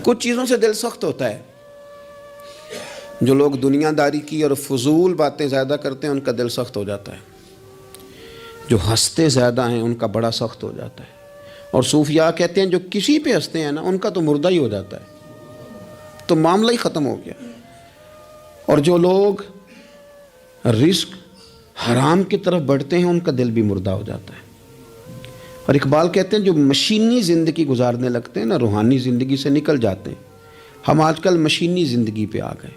کچھ چیزوں سے دل سخت ہوتا ہے. جو لوگ دنیا داری کی اور فضول باتیں زیادہ کرتے ہیں ان کا دل سخت ہو جاتا ہے. جو ہنستے زیادہ ہیں ان کا بڑا سخت ہو جاتا ہے. اور صوفیاء کہتے ہیں جو کسی پہ ہنستے ہیں نا ان کا تو مردہ ہی ہو جاتا ہے, تو معاملہ ہی ختم ہو گیا. اور جو لوگ رزق حرام کی طرف بڑھتے ہیں ان کا دل بھی مردہ ہو جاتا ہے. اور اقبال کہتے ہیں جو مشینی زندگی گزارنے لگتے ہیں نا روحانی زندگی سے نکل جاتے ہیں. ہم آج کل مشینی زندگی پہ آ گئے.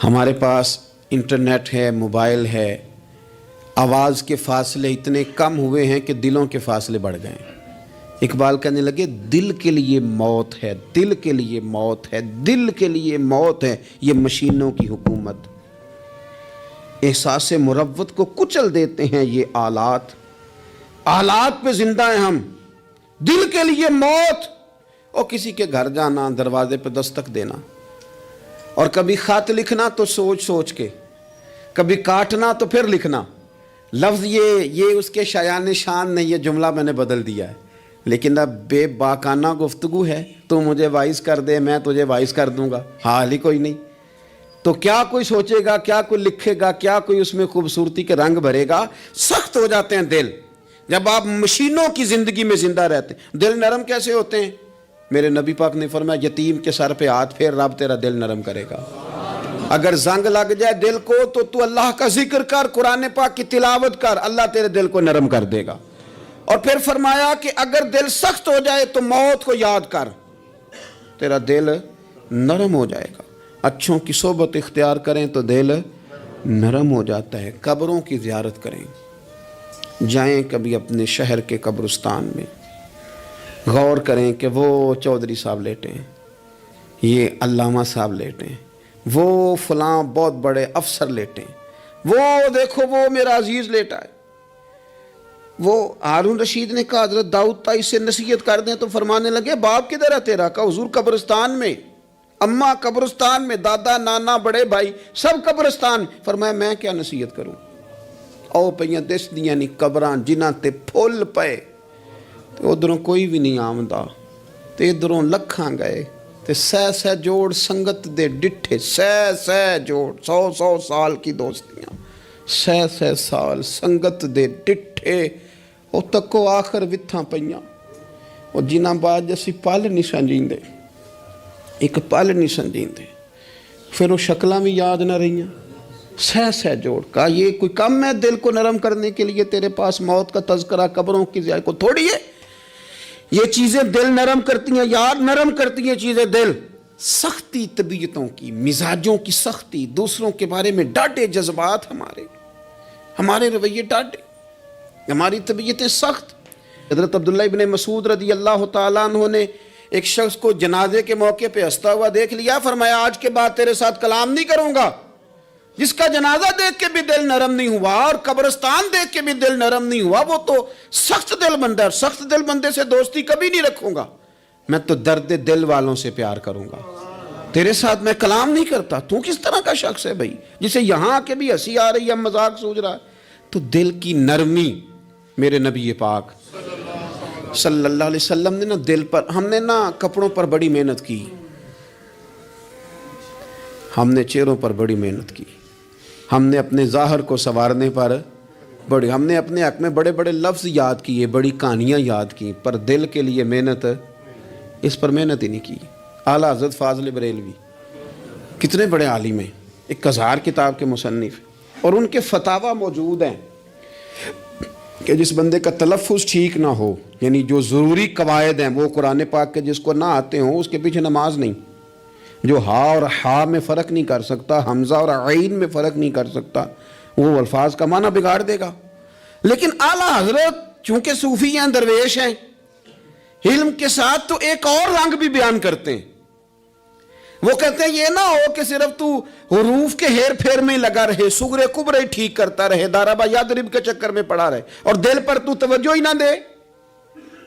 ہمارے پاس انٹرنیٹ ہے, موبائل ہے, آواز کے فاصلے اتنے کم ہوئے ہیں کہ دلوں کے فاصلے بڑھ گئے ہیں. اقبال کہنے لگے دل کے لیے موت ہے, دل کے لیے موت ہے, دل کے لیے موت ہے یہ مشینوں کی حکومت. احساس مروت کو کچل دیتے ہیں یہ آلات, آلات پہ زندہ ہیں ہم. دل کے لیے موت. اور کسی کے گھر جانا, دروازے پہ دستک دینا, اور کبھی خط لکھنا تو سوچ سوچ کے, کبھی کاٹنا تو پھر لکھنا. لفظ یہ اس کے شایان شان نہیں, یہ جملہ میں نے بدل دیا ہے. لیکن اب بے باکانہ گفتگو ہے, تو مجھے وائس کر دے میں تجھے وائس کر دوں گا, حال ہی کوئی نہیں. تو کیا کوئی سوچے گا, کیا کوئی لکھے گا, کیا کوئی اس میں خوبصورتی کے رنگ بھرے گا. سخت ہو جاتے ہیں دل جب آپ مشینوں کی زندگی میں زندہ رہتے ہیں. دل نرم کیسے ہوتے ہیں؟ میرے نبی پاک نے فرمایا یتیم کے سر پہ ہاتھ پھیر, رب تیرا دل نرم کرے گا. اگر زنگ لگ جائے دل کو تو اللہ کا ذکر کر, قرآن پاک کی تلاوت کر, اللہ تیرے دل کو نرم کر دے گا. اور پھر فرمایا کہ اگر دل سخت ہو جائے تو موت کو یاد کر, تیرا دل نرم ہو جائے گا. اچھوں کی صحبت اختیار کریں تو دل نرم ہو جاتا ہے. قبروں کی زیارت کریں, جائیں کبھی اپنے شہر کے قبرستان میں, غور کریں کہ وہ چودھری صاحب لیٹے ہیں, یہ علامہ صاحب لیٹے ہیں, وہ فلاں بہت بڑے افسر لیٹے ہیں, وہ دیکھو وہ میرا عزیز لیٹا ہے. وہ ہارون رشید نے کہا حضرت داؤد طائی سے نصیحت کر دیں, تو فرمانے لگے باپ کدھر ہے تیرا؟ کہا حضور قبرستان میں, اماں قبرستان میں, دادا نانا بڑے بھائی سب قبرستان. فرمایا میں کیا نصیحت کروں؟ او پئیاں دس دیاں نہیں قبراں جنہاں تے پھول پئے, تے ادھروں کوئی بھی نہیں آمدا, تے ادھروں لکھاں گئے, تے سہ جوڑ سنگت دے ڈٹھے, سہ جوڑ 100 سال کی دوستیاں, سہ سال سنگت دے ڈٹھے, او تکو آخر وتھاں پئیاں. اور جنہاں بعد جسی پل نہیں سنجیندے, ایک پل نہیں سنجیندے, پھر وہ شکلاں بھی یاد نہ رہیاں. سہ جوڑ. کہا یہ کوئی کم ہے دل کو نرم کرنے کے لیے تیرے پاس موت کا تذکرہ, قبروں کی زیارت کو تھوڑی ہے. یہ چیزیں دل نرم کرتی ہیں, یاد نرم کرتی ہیں چیزیں دل. سختی طبیعتوں کی, مزاجوں کی سختی, دوسروں کے بارے میں ڈاٹے جذبات, ہمارے رویے ڈاٹے, ہماری طبیعتیں سخت. حضرت عبداللہ ابن مسعود رضی اللہ تعالیٰ عنہ نے ایک شخص کو جنازے کے موقع پہ ہنستا ہوا دیکھ لیا, فرمایا آج کے بعد تیرے ساتھ کلام نہیں کروں گا. جس کا جنازہ دیکھ کے بھی دل نرم نہیں ہوا اور قبرستان دیکھ کے بھی دل نرم نہیں ہوا, وہ تو سخت دل بندہ ہے. سخت دل بندے سے دوستی کبھی نہیں رکھوں گا, میں تو درد دل والوں سے پیار کروں گا. تیرے ساتھ میں کلام نہیں کرتا. تو کس طرح کا شخص ہے بھائی جسے یہاں آ کے بھی ہنسی آ رہی ہے, مذاق سوچ رہا ہے؟ تو دل کی نرمی, میرے نبی پاک صلی اللہ علیہ وسلم نے نا دل پر, ہم نے نا کپڑوں پر بڑی محنت کی, ہم نے چہروں پر بڑی محنت کی, ہم نے اپنے ظاہر کو سنوارنے پر ہم نے اپنے حق میں بڑے بڑے لفظ یاد کیے, بڑی کہانیاں یاد کی, پر دل کے لیے محنت, اس پر محنت ہی نہیں کی. اعلیٰ حضرت فاضل بریلوی کتنے بڑے عالم ہیں, 1000 کتاب کے مصنف, اور ان کے فتاوی موجود ہیں کہ جس بندے کا تلفظ ٹھیک نہ ہو, یعنی جو ضروری قواعد ہیں وہ قرآن پاک کے جس کو نہ آتے ہوں اس کے پیچھے نماز نہیں. جو ہا اور ہا میں فرق نہیں کر سکتا, حمزہ اور عین میں فرق نہیں کر سکتا, وہ الفاظ کا معنی بگاڑ دے گا. لیکن اعلیٰ حضرت چونکہ صوفی ہیں, درویش ہیں, علم کے ساتھ تو ایک اور رنگ بھی بیان کرتے ہیں. وہ کہتے ہیں یہ نہ ہو کہ صرف تو حروف کے ہیر پھیر میں لگا رہے, صغرے کبرے ٹھیک کرتا رہے, دارابا یادرب کے چکر میں پڑا رہے, اور دل پر تو توجہ ہی نہ دے.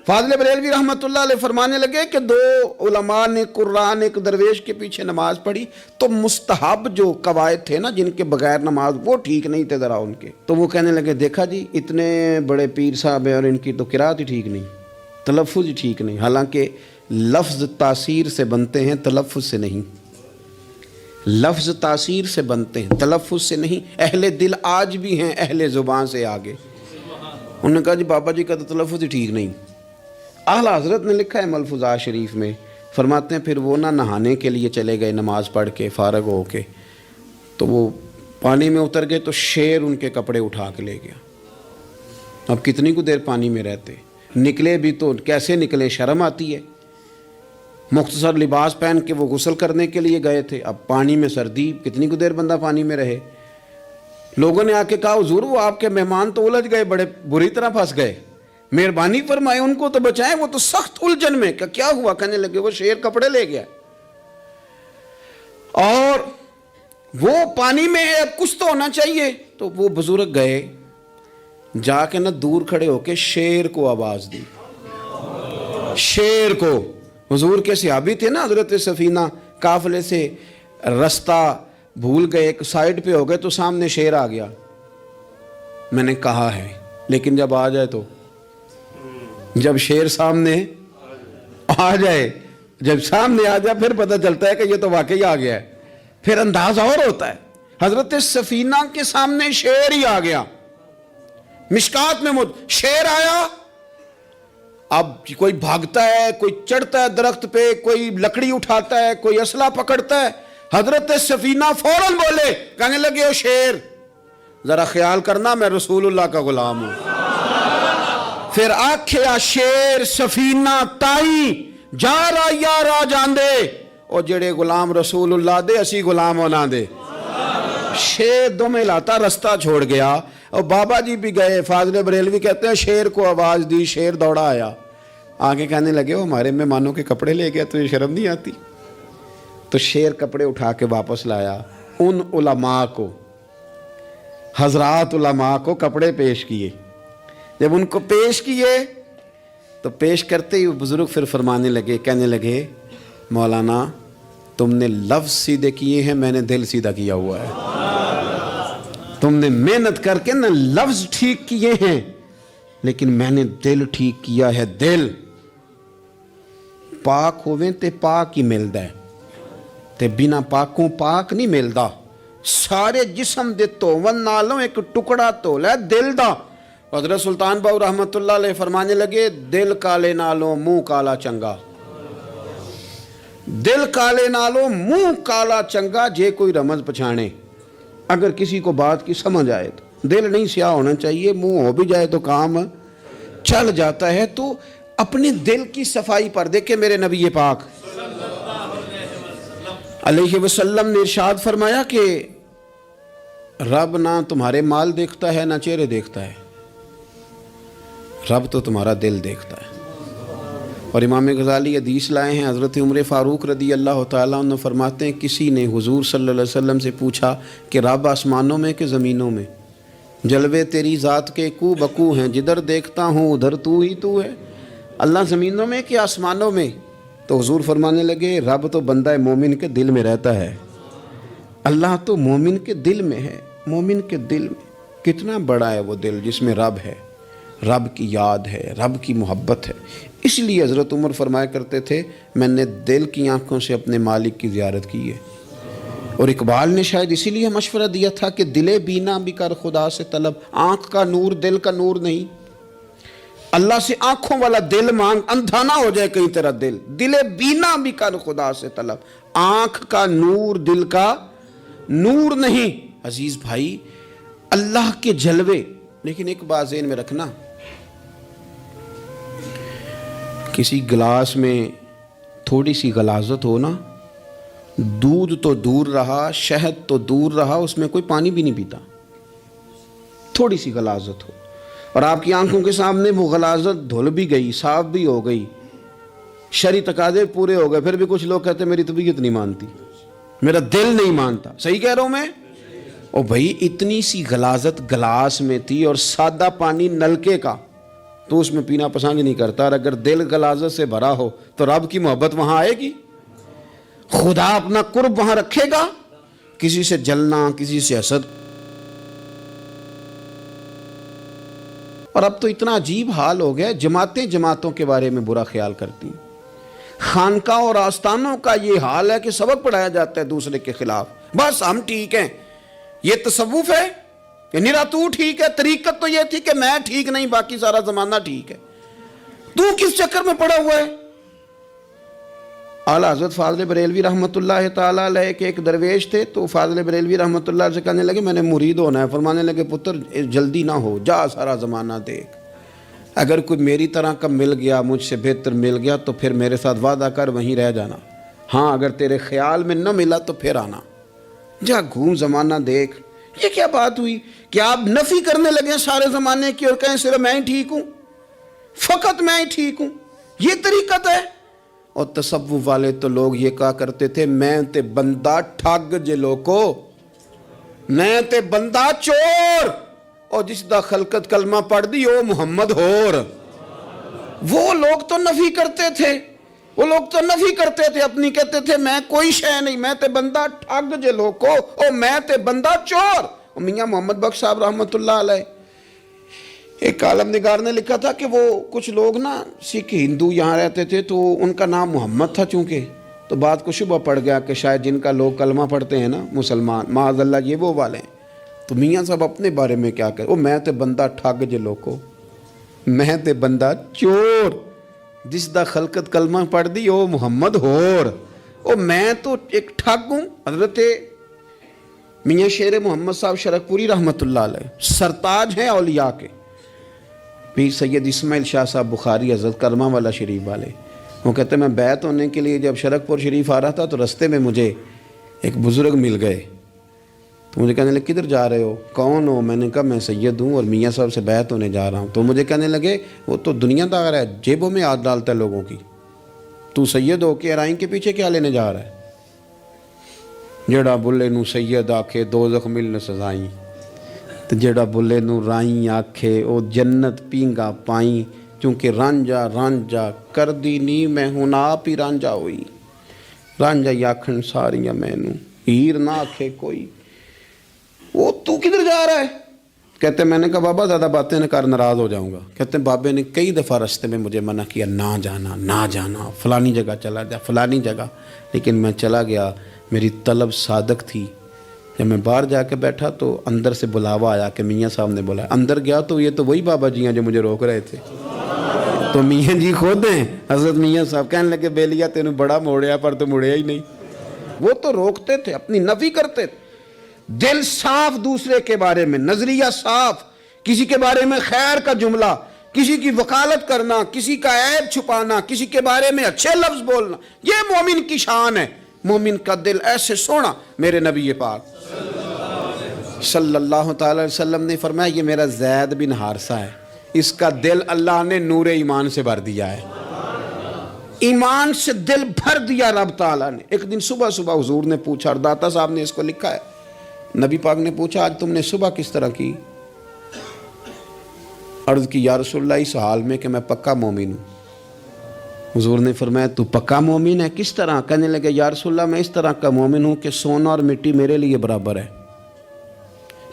فاضل بریلوی رحمۃ اللہ علیہ فرمانے لگے کہ 2 علماء نے قرآن ایک درویش کے پیچھے نماز پڑھی, تو مستحب جو قواعد تھے نا جن کے بغیر نماز, وہ ٹھیک نہیں تھے ذرا ان کے. تو وہ کہنے لگے دیکھا جی اتنے بڑے پیر صاحب ہیں اور ان کی تو قرات ہی ٹھیک نہیں, تلفظ ہی ٹھیک نہیں, حالانکہ لفظ تاثیر سے بنتے ہیں تلفظ سے نہیں، لفظ تاثیر سے بنتے ہیں تلفظ سے نہیں۔ اہل دل آج بھی ہیں اہل زبان سے آگے۔ انہوں نے کہا جی بابا جی کا تو تلفظ ہی ٹھیک نہیں۔ اعلیٰ حضرت نے لکھا ہے ملفوظات شریف میں، فرماتے ہیں پھر وہ نہ نہانے کے لیے چلے گئے نماز پڑھ کے فارغ ہو کے، تو وہ پانی میں اتر گئے تو شیر ان کے کپڑے اٹھا کے لے گیا۔ اب کتنی کو دیر پانی میں رہتے، نکلے بھی تو کیسے نکلے، شرم آتی ہے۔ مختصر لباس پہن کے وہ غسل کرنے کے لیے گئے تھے، اب پانی میں سردی، کتنی کو دیر بندہ پانی میں رہے۔ لوگوں نے آ کے کہا حضور وہ آپ کے مہمان تو الجھ گئے، بڑے بری طرح پھنس گئے، مہربانی فرمائے ان کو تو بچائیں، وہ تو سخت الجھن میں۔ کہ کیا ہوا؟ کہنے لگے وہ شیر کپڑے لے گیا اور وہ پانی میں ہے، اب کچھ تو ہونا چاہیے۔ تو وہ بزرگ گئے، جا کے نہ دور کھڑے ہو کے شیر کو آواز دی، شیر کو۔ حضور کے صحابی تھے نا حضرت سفینہ، قافلے سے رستہ بھول گئے، ایک سائیڈ پہ ہو گئے تو سامنے شیر آ گیا۔ میں نے کہا ہے لیکن جب آ جائے تو، جب شیر سامنے آ جائے، جب سامنے آ جائے پھر پتہ چلتا ہے کہ یہ تو واقعی آ گیا ہے، پھر انداز اور ہوتا ہے۔ حضرت سفینہ کے سامنے شیر ہی آ گیا، مشکات میں شیر آیا۔ اب کوئی بھاگتا ہے، کوئی چڑھتا ہے درخت پہ، کوئی لکڑی اٹھاتا ہے، کوئی اسلحہ پکڑتا ہے۔ حضرت سفینہ فوراً بولے، کہنے لگے او شیر ذرا خیال کرنا میں رسول اللہ کا غلام ہوں۔ پھر آکھیا شیر سفینہ تائی جا رہا یا راہ جاندے، او جڑے غلام رسول اللہ دے اسی غلام ہونا دے۔ شیر دمیں لاتا رستہ چھوڑ گیا، اور بابا جی بھی گئے، فاضل بریلوی کہتے ہیں شیر کو آواز دی، شیر دوڑا آیا، آگے کہنے لگے وہ ہمارے مہمانوں کے کپڑے لے گیا، تجھے شرم نہیں آتی؟ تو شیر کپڑے اٹھا کے واپس لایا، ان علماء کو، حضرات علماء کو کپڑے پیش کیے۔ جب ان کو پیش کیے تو پیش کرتے ہی بزرگ پھر فرمانے لگے، کہنے لگے مولانا تم نے لفظ سیدھے کیے ہیں، میں نے دل سیدھا کیا ہوا ہے۔ تم نے محنت کر کے نہ لفظ ٹھیک کیے ہیں، لیکن میں نے دل ٹھیک کیا ہے۔ دل پاک ہوئے تے پاک ہی ملدا ہے، تے بنا پاکوں پاک نہیں ملدا۔ سارے جسم دے توون نالوں ایک ٹکڑا تولا ہے دل دا۔ حضرت سلطان باؤ رحمت اللہ علیہ فرمانے لگے دل کالے نالوں منہ کالا چنگا، دل کالے نالوں منہ کالا چنگا، جے کوئی رمز پچھانے۔ اگر کسی کو بات کی سمجھ آئے تو دل نہیں سیاہ ہونا چاہیے، منہ ہو بھی جائے تو کام چل جاتا ہے۔ تو اپنے دل کی صفائی پر دیکھیں میرے نبی پاک علیہ وسلم نے ارشاد فرمایا کہ رب نہ تمہارے مال دیکھتا ہے نہ چہرے دیکھتا ہے، رب تو تمہارا دل دیکھتا ہے۔ اور امام غزالی حدیث لائے ہیں، حضرت عمر فاروق رضی اللہ تعالیٰ عنہ فرماتے ہیں کسی نے حضور صلی اللہ علیہ وسلم سے پوچھا کہ رب آسمانوں میں کہ زمینوں میں؟ جلوے تیری ذات کے کو بکو ہیں، جدھر دیکھتا ہوں ادھر تو ہی تو ہے۔ اللہ زمینوں میں کہ آسمانوں میں؟ تو حضور فرمانے لگے رب تو بندہ مومن کے دل میں رہتا ہے، اللہ تو مومن کے دل میں ہے۔ مومن کے دل میں کتنا بڑا ہے وہ دل جس میں رب ہے، رب کی یاد ہے، رب کی محبت ہے۔ اس لیے حضرت عمر فرمایا کرتے تھے میں نے دل کی آنکھوں سے اپنے مالک کی زیارت کی ہے۔ اور اقبال نے شاید اسی لیے مشورہ دیا تھا کہ دل بینا بھی کر خدا سے طلب، آنکھ کا نور دل کا نور نہیں، اللہ سے آنکھوں والا دل مانگ، اندھا نہ ہو جائے کہیں تیرا دل، دل بینا بھی کر خدا سے طلب، آنکھ کا نور دل کا نور نہیں۔ عزیز بھائی اللہ کے جلوے، لیکن ایک بات ذہن میں رکھنا، کسی گلاس میں تھوڑی سی غلاظت ہو نا، دودھ تو دور رہا، شہد تو دور رہا، اس میں کوئی پانی بھی نہیں پیتا، تھوڑی سی غلاظت ہو، اور آپ کی آنکھوں کے سامنے وہ غلاظت دھل بھی گئی، صاف بھی ہو گئی، شرعی تقاضے پورے ہو گئے، پھر بھی کچھ لوگ کہتے ہیں میری طبیعت نہیں مانتی، میرا دل نہیں مانتا۔ صحیح کہہ رہا ہوں میں؟ او بھائی اتنی سی غلاظت گلاس میں تھی اور سادہ پانی نلکے کا، تو اس میں پینا پسند نہیں کرتا، اور اگر دل غلاظت سے بھرا ہو تو رب کی محبت وہاں آئے گی، خدا اپنا قرب وہاں رکھے گا۔ کسی سے جلنا، کسی سے حسد، اور اب تو اتنا عجیب حال ہو گیا، جماعتیں جماعتوں کے بارے میں برا خیال کرتی ہیں۔ خانقاہ اور آستانوں کا یہ حال ہے کہ سبق پڑھایا جاتا ہے دوسرے کے خلاف، بس ہم ٹھیک ہیں. یہ تصوف ہے کہ نرا تو ٹھیک ہے؟ طریقت تو یہ تھی کہ میں ٹھیک نہیں، باقی سارا زمانہ ٹھیک ہے. تو کس چکر میں پڑا ہوا ہے؟ اعلیٰ حضرت فاضل بریلوی رحمۃ اللہ تعالیٰ علیہ کے ایک درویش تھے، تو فاضل بریلوی رحمۃ اللہ علیہ سے کہنے لگے میں نے مرید ہونا ہے. فرمانے لگے پتر جلدی نہ ہو، جا سارا زمانہ دیکھ، اگر کوئی میری طرح کا مل گیا، مجھ سے بہتر مل گیا تو پھر میرے ساتھ وعدہ کر وہیں رہ جانا. ہاں اگر تیرے خیال میں نہ ملا تو پھر آنا. جا گھوم زمانہ دیکھ. یہ کیا بات ہوئی کہ آپ نفی کرنے لگے سارے زمانے کی اور کہیں صرف میں ہی ٹھیک ہوں، فقط میں ہی ٹھیک ہوں؟ یہ طریقت ہے؟ اور تصوف والے تو لوگ یہ کہا کرتے تھے میں تے بندہ ٹھگ جے لوکو، میں تے بندہ چور، اور جس دا خلقت کلمہ پڑھ دی او محمد ہور. وہ لوگ تو نفی کرتے تھے، وہ لوگ تو نفی کرتے تھے اپنی، کہتے تھے میں کوئی شے نہیں، میں تے بندہ ٹھگ جے لوکو، او میں تے بندہ چور. میاں محمد بخش صاحب رحمۃ اللہ علیہ، ایک عالم نگار نے لکھا تھا کہ وہ کچھ لوگ نا سکھ ہندو یہاں رہتے تھے تو ان کا نام محمد تھا چونکہ، تو بات کو شبہ پڑ گیا کہ شاید جن کا لوگ کلمہ پڑھتے ہیں نا مسلمان، معاذ اللہ یہ وہ والے ہیں. تو میاں صاحب اپنے بارے میں کیا کہے، او میں تے بندہ ٹھگ جے لوکو، میں تے بندہ چور، جس دا خلقت کلمہ پڑھ دی او محمد ہور، او میں تو ایک ٹھگ ہوں. حضرت میاں شیر محمد صاحب شرک پوری رحمۃ اللہ علیہ سرتاج ہیں اولیاء کے، پیر سید اسماعیل شاہ صاحب بخاری حضرت کرما والا شریف والے، وہ کہتے ہیں میں بیعت ہونے کے لیے جب شرک پور شریف آ رہا تھا تو رستے میں مجھے ایک بزرگ مل گئے، تو مجھے کہنے لگے کدھر جا رہے ہو، کون ہو؟ میں نے کہا میں سید ہوں اور میاں صاحب سے بیعت ہونے جا رہا ہوں. تو مجھے کہنے لگے وہ تو دنیا دار ہے، جیبوں میں ہاتھ ڈالتا ہے لوگوں کی، تو سید ہو کے ارائیں کے پیچھے کیا لینے جا رہا ہے؟ جڑا بلے نو سید آکھے دوزخ ملن سزائیں، تو جڑا بلے نو رائیں آکھے او جنت پینگا پائیں، چونکہ رانجا رانجا کر دی نی میں ہوں آپ ہی رانجا ہوئی، رانجا یاکھن ساریاں میں نو ہیر نہ آکھے کوئی. وہ تو کدھر جا رہا ہے؟ کہتے میں نے کہا بابا زیادہ باتیں نہ کر ناراض ہو جاؤں گا. کہتے ہیں بابے نے کئی دفعہ رستے میں مجھے منع کیا نہ جانا نہ جانا، فلانی جگہ چلا جا فلانی جگہ، لیکن میں چلا گیا. میری طلب صادق تھی. جب میں باہر جا کے بیٹھا تو اندر سے بلاوا آیا کہ میاں صاحب نے بولا. اندر گیا تو یہ تو وہی بابا جی ہیں جو مجھے روک رہے تھے. تو میاں جی خود ہیں حضرت میاں صاحب، کہنے لگے بیلیا تینوں بڑا موڑیا پر تو مڑیا ہی نہیں. وہ تو روکتے تھے، اپنی نفی کرتے تھے. دل صاف دوسرے کے بارے میں، نظریہ صاف، کسی کے بارے میں خیر کا جملہ، کسی کی وکالت کرنا، کسی کا عیب چھپانا، کسی کے بارے میں اچھے لفظ بولنا، یہ مومن کی شان ہے. مومن کا دل ایسے سونا. میرے نبی پاک صلی اللہ تعالی علیہ وسلم نے فرمایا یہ میرا زید بن حارثہ ہے، اس کا دل اللہ نے نور ایمان سے بھر دیا ہے. ایمان سے دل بھر دیا رب تعالیٰ نے. ایک دن صبح صبح حضور نے پوچھا، اور داتا صاحب نے اس کو لکھا ہے، نبی پاک نے پوچھا آج تم نے صبح کس طرح کی؟ عرض کی یا رسول اللہ اس حال میں کہ میں پکا مومن ہوں. حضور نے فرمایا تو پکا مومن ہے، کس طرح؟ کہنے لگے یا رسول اللہ میں اس طرح کا مومن ہوں کہ سونا اور مٹی میرے لیے برابر ہے.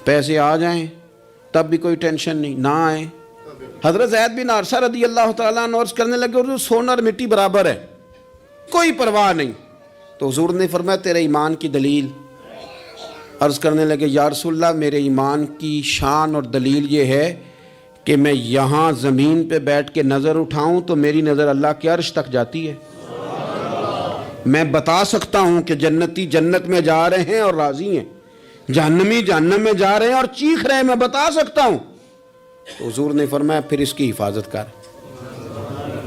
پیسے آ جائیں تب بھی کوئی ٹینشن نہیں، نہ آئیں. حضرت زید بن حارثہ رضی اللہ تعالیٰ عنہ عرض کرنے لگے اور سونا اور مٹی برابر ہے، کوئی پرواہ نہیں. تو حضور نے فرمایا تیرے ایمان کی دلیل؟ عرض کرنے لگے یا رسول اللہ میرے ایمان کی شان اور دلیل یہ ہے کہ میں یہاں زمین پہ بیٹھ کے نظر اٹھاؤں تو میری نظر اللہ کے عرش تک جاتی ہے. میں بتا سکتا ہوں کہ جنتی جنت میں جا رہے ہیں اور راضی ہیں، جہنمی جہنم میں جا رہے ہیں اور چیخ رہے ہیں، میں بتا سکتا ہوں. تو حضور نے فرمایا پھر اس کی حفاظت کر،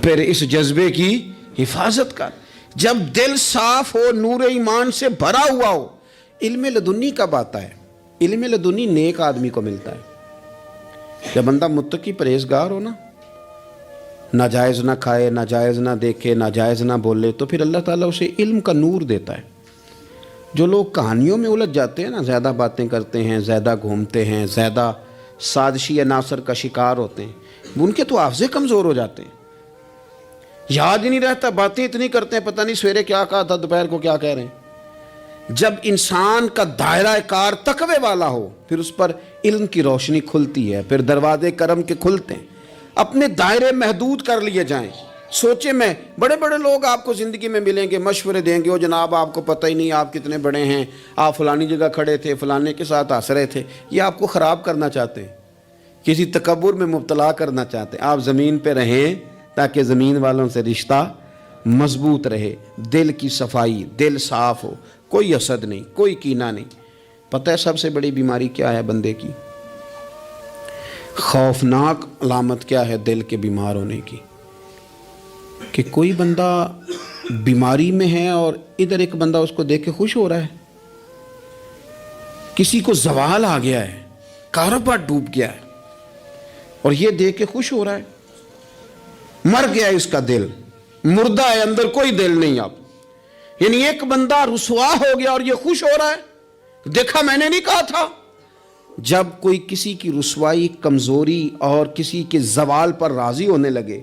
پھر اس جذبے کی حفاظت کر. جب دل صاف ہو، نور ایمان سے بھرا ہوا ہو. علم لدنی کب آتا ہے؟ علم لدنی نیک آدمی کو ملتا ہے جب بندہ متقی پرہیزگار ہو نا، ناجائز نہ کھائے، ناجائز نہ دیکھے، ناجائز نہ بولے، تو پھر اللہ تعالیٰ اسے علم کا نور دیتا ہے. جو لوگ کہانیوں میں الجھ جاتے ہیں نا، زیادہ باتیں کرتے ہیں، زیادہ گھومتے ہیں، زیادہ سازشی عناصر کا شکار ہوتے ہیں، ان کے تو حافظے کمزور ہو جاتے ہیں، یاد ہی نہیں رہتا، باتیں اتنی کرتے ہیں پتہ نہیں سویرے کیا کہا تھا دوپہر کو کیا کہہ رہے ہیں. جب انسان کا دائرہ کار تقوی والا ہو پھر اس پر علم کی روشنی کھلتی ہے، پھر دروازے کرم کے کھلتے ہیں. اپنے دائرے محدود کر لیے جائیں، سوچے میں بڑے بڑے لوگ آپ کو زندگی میں ملیں گے، مشورے دیں گے، وہ جناب آپ کو پتہ ہی نہیں آپ کتنے بڑے ہیں، آپ فلانی جگہ کھڑے تھے، فلانے کے ساتھ ہنس رہے تھے. یہ آپ کو خراب کرنا چاہتے ہیں، کسی تکبر میں مبتلا کرنا چاہتے ہیں. آپ زمین پہ رہیں تاکہ زمین والوں سے رشتہ مضبوط رہے، دل کی صفائی، دل صاف ہو، کوئی حسد نہیں، کوئی کینہ نہیں. پتہ ہے سب سے بڑی بیماری کیا ہے بندے کی؟ خوفناک علامت کیا ہے دل کے بیمار ہونے کی؟ کہ کوئی بندہ بیماری میں ہے اور ادھر ایک بندہ اس کو دیکھ کے خوش ہو رہا ہے. کسی کو زوال آ گیا ہے، کاروبار ڈوب گیا ہے اور یہ دیکھ کے خوش ہو رہا ہے. مر گیا ہے اس کا دل، مردہ ہے، اندر کوئی دل نہیں. اب یعنی ایک بندہ رسوا ہو گیا اور یہ خوش ہو رہا ہے، دیکھا میں نے نہیں کہا تھا. جب کوئی کسی کی رسوائی، کمزوری اور کسی کے زوال پر راضی ہونے لگے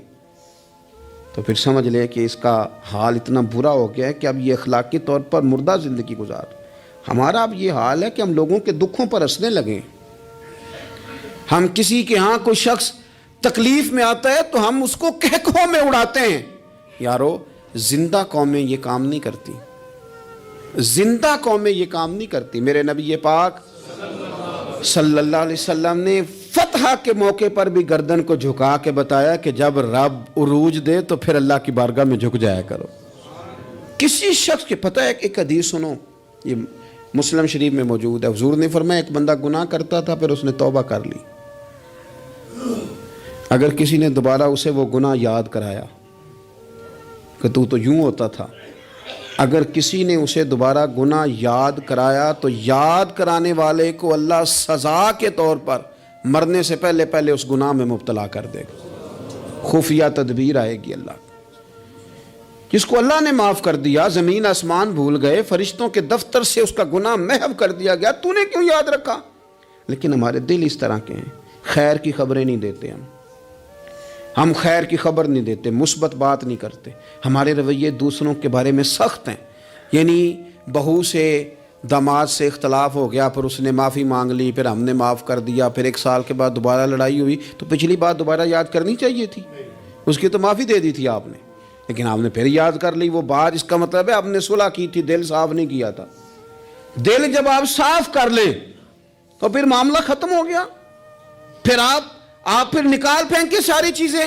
تو پھر سمجھ لے کہ اس کا حال اتنا برا ہو گیا ہے کہ اب یہ اخلاقی طور پر مردہ زندگی گزار. ہمارا اب یہ حال ہے کہ ہم لوگوں کے دکھوں پر ہنسنے لگے. ہم کسی کے ہاں کوئی شخص تکلیف میں آتا ہے تو ہم اس کو کہکوں میں اڑاتے ہیں. یارو زندہ قومیں یہ کام نہیں کرتی، زندہ قومیں یہ کام نہیں کرتی. میرے نبی پاک صلی اللہ علیہ وسلم نے فتح کے موقع پر بھی گردن کو جھکا کے بتایا کہ جب رب عروج دے تو پھر اللہ کی بارگاہ میں جھک جایا کرو. کسی شخص کے پتہ ہے ایک حدیث سنو، یہ مسلم شریف میں موجود ہے. حضور نے فرمایا ایک بندہ گناہ کرتا تھا پھر اس نے توبہ کر لی. اگر کسی نے دوبارہ اسے وہ گناہ یاد کرایا کہ تو یوں ہوتا تھا، اگر کسی نے اسے دوبارہ گناہ یاد کرایا تو یاد کرانے والے کو اللہ سزا کے طور پر مرنے سے پہلے پہلے اس گناہ میں مبتلا کر دے گا. خفیہ تدبیر آئے گی اللہ. جس کو اللہ نے معاف کر دیا، زمین آسمان بھول گئے، فرشتوں کے دفتر سے اس کا گناہ محو کر دیا گیا، تو نے کیوں یاد رکھا؟ لیکن ہمارے دل اس طرح کے ہیں، خیر کی خبریں نہیں دیتے. ہم خیر کی خبر نہیں دیتے، مثبت بات نہیں کرتے. ہمارے رویے دوسروں کے بارے میں سخت ہیں. یعنی بہو سے داماد سے اختلاف ہو گیا، پھر اس نے معافی مانگ لی، پھر ہم نے معاف کر دیا، پھر 1 سال کے بعد دوبارہ لڑائی ہوئی تو پچھلی بات دوبارہ یاد کرنی چاہیے تھی. اس کی تو معافی دے دی تھی آپ نے، لیکن آپ نے پھر یاد کر لی وہ بات. اس کا مطلب ہے آپ نے صلح کی تھی، دل صاف نہیں کیا تھا. دل جب آپ صاف کر لیں تو پھر معاملہ ختم ہو گیا. پھر آپ پھر نکال پھینکے ساری چیزیں.